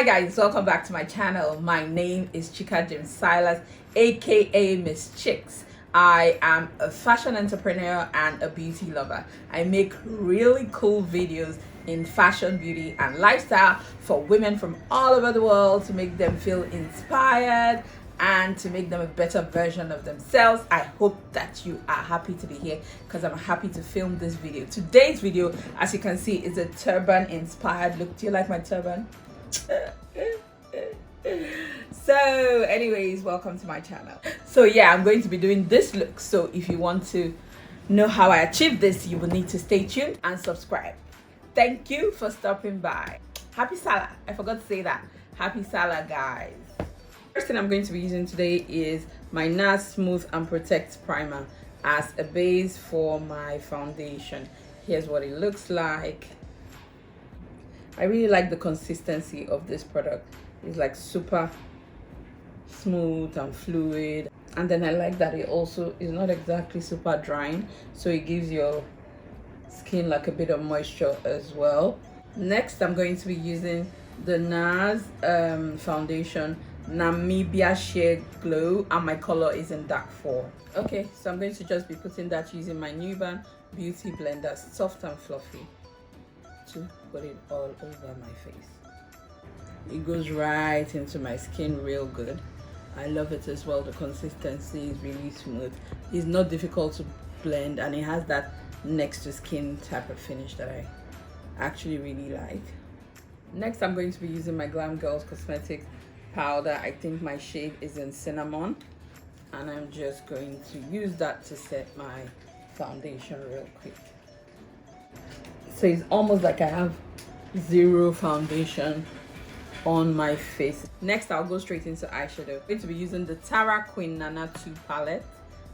Hi guys, welcome back to my channel. My name is Chika James Silas, aka Miss Chicks. I am a fashion entrepreneur and a beauty lover. I make really cool videos in fashion, beauty and lifestyle for women from all over the world to make them feel inspired and to make them a better version of themselves. I hope that you are happy to be here because I'm happy to film this video. Today's video, as you can see, is a turban inspired look. Do you like my turban? So anyways, welcome to my channel. So yeah, I'm going to be doing this look. So if you want to know how I achieved this, you will need to stay tuned and subscribe. Thank you for stopping by. Happy Salah. I forgot to say that. Happy Salah, guys. First thing I'm going to be using today is my NARS Smooth and Protect Primer as a base for my foundation. Here's what it looks like. I really like the consistency of this product. It's like super smooth and fluid, and then I like that it also is not exactly super drying, so it gives your skin like a bit of moisture as well. Next, I'm going to be using the NARS foundation Namibia Shade Glow, and my color is in dark 4. Okay, so I'm going to just be putting that using my Nuban Beauty Blender, soft and fluffy, to put it all over my face. It goes right into my skin real good. I love it as well. The consistency is really smooth. It's not difficult to blend, and it has that next to skin type of finish that I actually really like. Next, I'm going to be using my Glam Girls Cosmetics powder. I think my shade is in Cinnamon, and I'm just going to use that to set my foundation real quick. So it's almost like I have zero foundation on my face. Next, I'll go straight into eyeshadow. I'm going to be using the Tara Queen Nana 2 palette,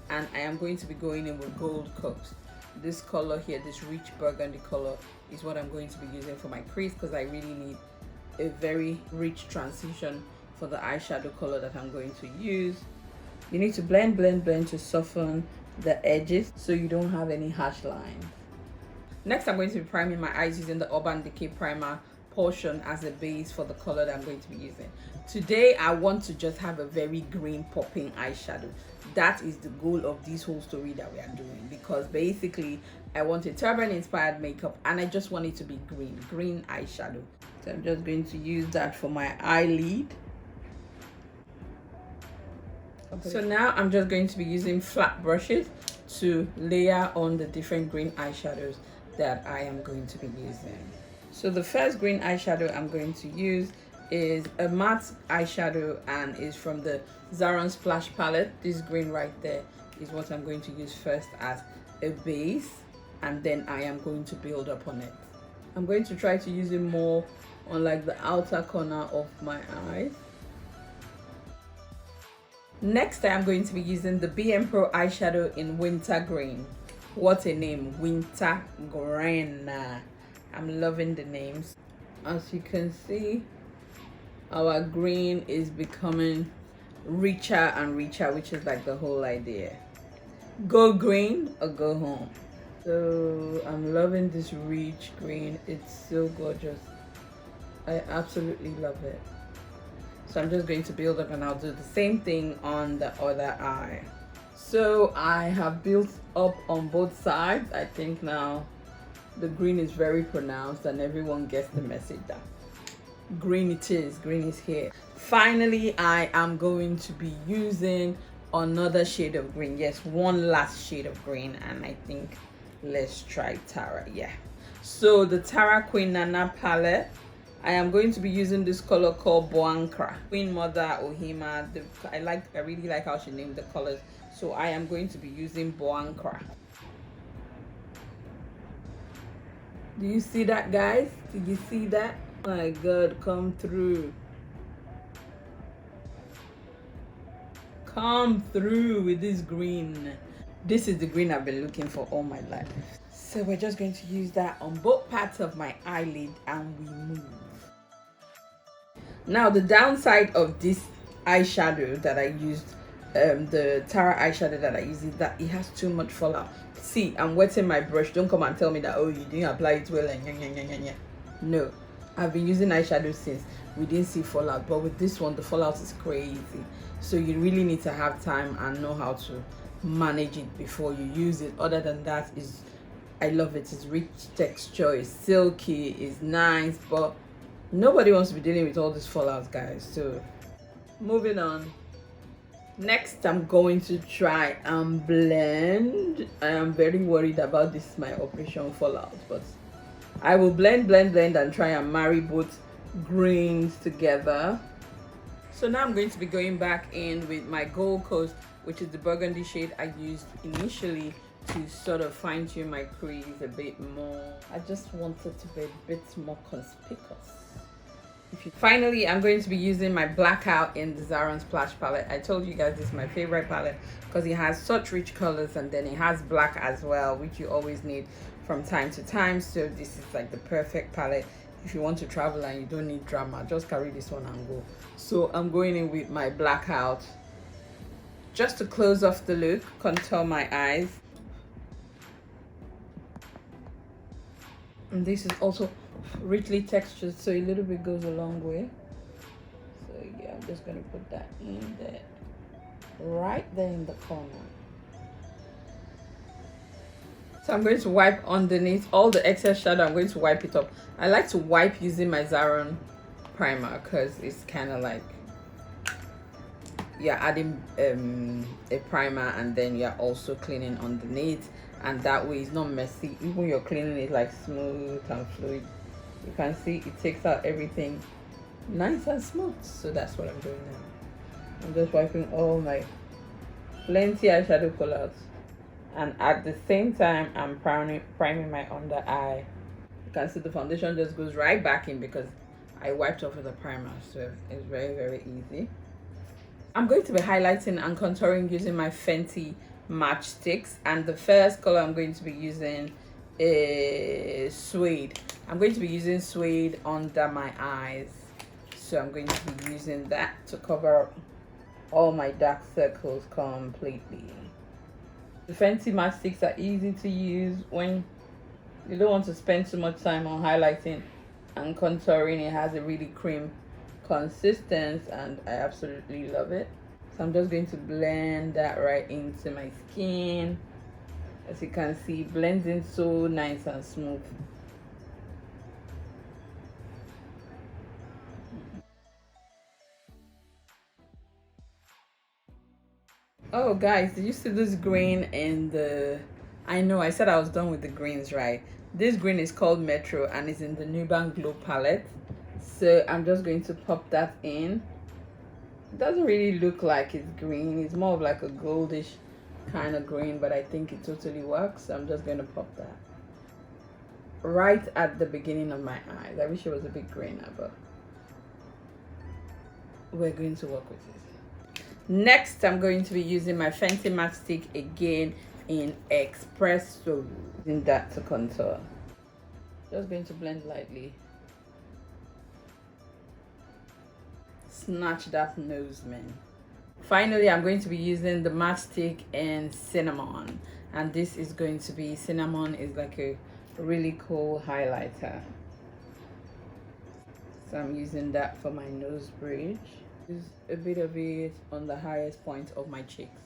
and I am going to be going in with Gold Coat. This color here, this rich burgundy color, is what I'm going to be using for my crease because I really need a very rich transition for the eyeshadow color that I'm going to use. You need to blend to soften the edges so you don't have any harsh lines. Next, I'm going to be priming my eyes using the Urban Decay Primer portion as a base for the color that I'm going to be using. Today, I want to just have a very green popping eyeshadow. That is the goal of this whole story that we are doing, because basically, I want a turban inspired makeup and I just want it to be green eyeshadow. So I'm just going to use that for my eyelid. Okay. So now I'm just going to be using flat brushes to layer on the different green eyeshadows that I am going to be using. So the first green eyeshadow I'm going to use is a matte eyeshadow and is from the Zaron Splash palette. This green right there is what I'm going to use first as a base, and then I am going to build up on it. I'm going to try to use it more on like the outer corner of my eyes. Next, I am going to be using the BM Pro eyeshadow in Winter Green. What a name, Winter Green. I'm loving the names. As you can see, our green is becoming richer and richer, which is like the whole idea. Go green or go home. So I'm loving this rich green. It's so gorgeous. I absolutely love it. So I'm just going to build up, and I'll do the same thing on the other eye. So I have built up on both sides. I think now the green is very pronounced and everyone gets the message that green it is, green is here. Finally, I am going to be using another shade of green. Yes, one last shade of green, and I think let's try Tara. Yeah, so the Tara Queen Nana palette, I am going to be using this color called Boankra. Queen Mother Ohima. I really like how she named the colors. So I am going to be using Boankra. Do you see that, guys? Did you see that? Oh my God, come through. Come through with this green. This is the green I've been looking for all my life. So we're just going to use that on both parts of my eyelid, and we move. Now, the downside of this eyeshadow that I used, the Tara eyeshadow that I use, is that it has too much fallout. See, I'm wetting my brush. Don't come and tell me that, oh, you didn't apply it well and yeah. No, I've been using eyeshadow since we didn't see fallout, but with this one the fallout is crazy. So you really need to have time and know how to manage it before you use it. Other than that, is I love it. It's rich texture, it's silky, it's nice, but nobody wants to be dealing with all this fallout, guys. So moving on. Next, I'm going to try and blend. I am very worried about this, my Operation Fallout, but I will blend and try and marry both greens together. So now I'm going to be going back in with my Gold Coast, which is the burgundy shade I used initially to sort of fine-tune my crease a bit more. I just want it to be a bit more conspicuous. Finally, I'm going to be using my Blackout in the Zaron Splash palette. I told you guys this is my favorite palette because it has such rich colors, and then it has black as well, which you always need from time to time. So this is like the perfect palette if you want to travel and you don't need drama. Just carry this one and go. So I'm going in with my Blackout just to close off the look, contour my eyes. And this is also richly textured, so a little bit goes a long way. So yeah, I'm just gonna put that in there, right there in the corner. So I'm going to wipe underneath all the excess shadow. I'm going to wipe it up. I like to wipe using my Zaron primer because it's kind of like you're adding a primer and then you're also cleaning underneath, and that way it's not messy. Even you're cleaning it like smooth and fluid. You can see it takes out everything nice and smooth. So that's what I'm doing now. I'm just wiping all my plenty eyeshadow colors, and at the same time I'm priming my under eye. You can see the foundation just goes right back in because I wiped off with a primer, so it's very easy. I'm going to be highlighting and contouring using my Fenty matchsticks, and the first color I'm going to be using is Suede. I'm going to be using Suede under my eyes, so I'm going to be using that to cover up all my dark circles completely. The Fenty matchsticks are easy to use when you don't want to spend too much time on highlighting and contouring. It has a really cream consistency and I absolutely love it. So I'm just going to blend that right into my skin. As you can see, it blends in so nice and smooth. Oh guys, did you see this green in the... I know I said I was done with the greens, right? This green is called Metro and it's in the Nuban Glow palette. So I'm just going to pop that in. It doesn't really look like it's green. It's more of like a goldish kind of green, but I think it totally works. So I'm just going to pop that right at the beginning of my eyes. I wish it was a bit greener, but we're going to work with it. Next, I'm going to be using my Fenty matchstick again in Espresso. Using that to contour. Just going to blend lightly. Snatch that nose, man. Finally, I'm going to be using the matchstick in Cinnamon, and this is going to be... Cinnamon is like a really cool highlighter, so I'm using that for my nose bridge. Use a bit of it on the highest point of my cheeks.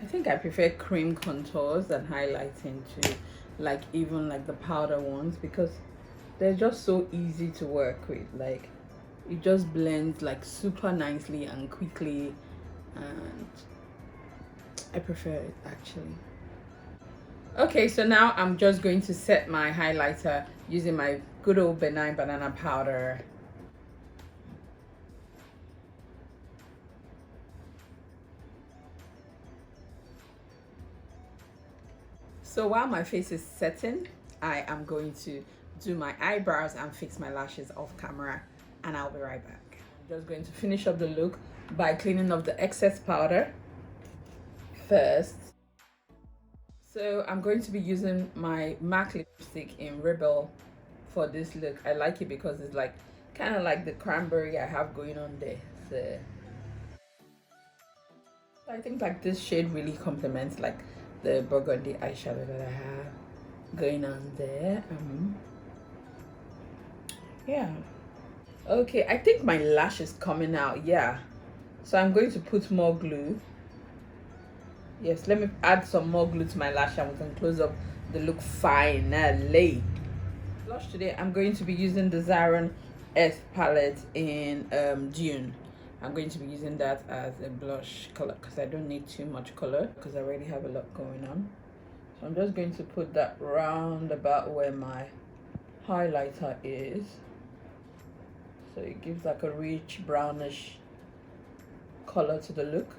I think I prefer cream contours than highlighting to like even like the powder ones, because they're just so easy to work with. Like it just blends like super nicely and quickly, and I prefer it actually. Okay, so now I'm just going to set my highlighter using my good old benign banana powder. So while my face is setting, I am going to do my eyebrows and fix my lashes off camera, and I'll be right back. I'm just going to finish up the look by cleaning up the excess powder first. So I'm going to be using my MAC lipstick in Rebel for this look. I like it because it's like kind of like the cranberry I have going on there. So I think like this shade really complements like the burgundy eyeshadow that I have going on there. Yeah. Okay, I think my lash is coming out. Yeah. So I'm going to put more glue. Yes, let me add some more glue to my lash and we can close up the look finally. Blush today, I'm going to be using the Zaron S palette in June. I'm going to be using that as a blush color because I don't need too much color because I already have a lot going on. So I'm just going to put that round about where my highlighter is. So it gives like a rich brownish color to the look.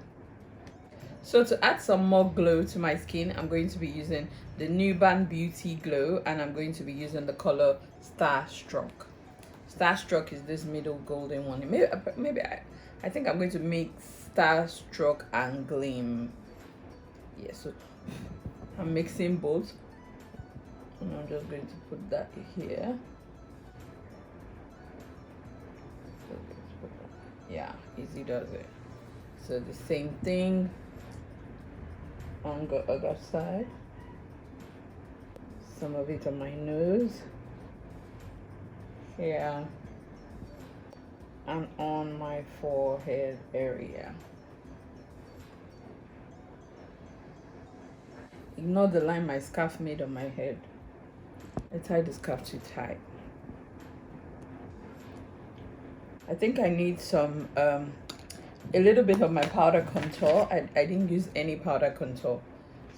So to add some more glow to my skin, I'm going to be using the Turban Beauty Glow and I'm going to be using the color Starstruck. Starstruck is this middle golden one. Maybe I think I'm going to mix Starstruck and Gleam. Yeah, so I'm mixing both. And I'm just going to put that here. Yeah, easy does it. So the same thing on the other side. Some of it on my nose here and on my forehead area. Ignore the line my scarf made on my head. I tied the scarf too tight. I think I need some a little bit of my powder contour. I didn't use any powder contour,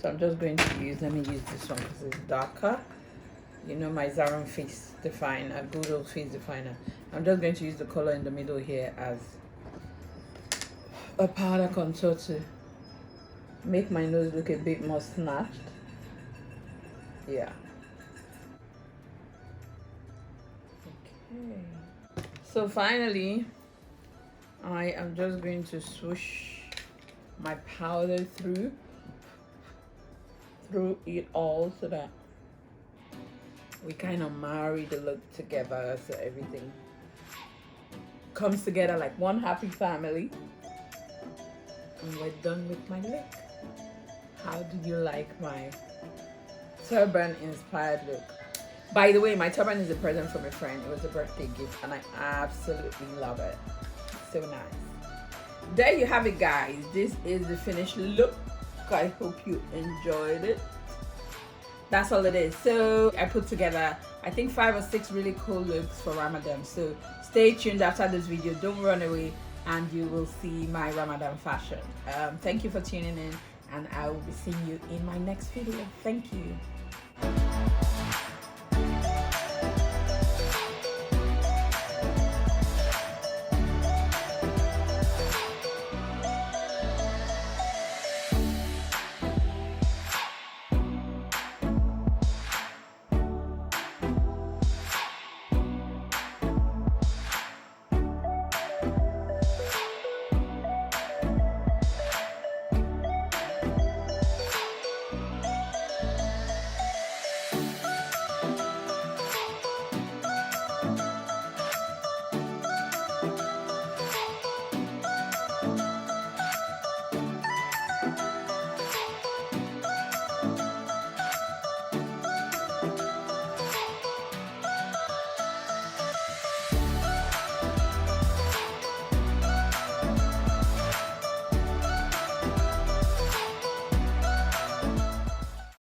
so I'm just going to use, let me use this one because it's darker. You know, my Zaron face definer, good old face definer. I'm just going to use the color in the middle here as a powder contour to make my nose look a bit more snatched. Yeah. Okay. So finally, I am just going to swoosh my powder through it all so that we kind of marry the look together, so everything comes together like one happy family. And we're done with my look. How do you like my turban inspired look? By the way, my turban is a present from a friend. It was a birthday gift and I absolutely love it. So nice. There you have it, guys. This is the finished look. I hope you enjoyed it. That's all it is. So I put together, I think 5 or 6 really cool looks for Ramadan. So stay tuned after this video. Don't run away and you will see my Ramadan fashion. Thank you for tuning in and I will be seeing you in my next video. Thank you.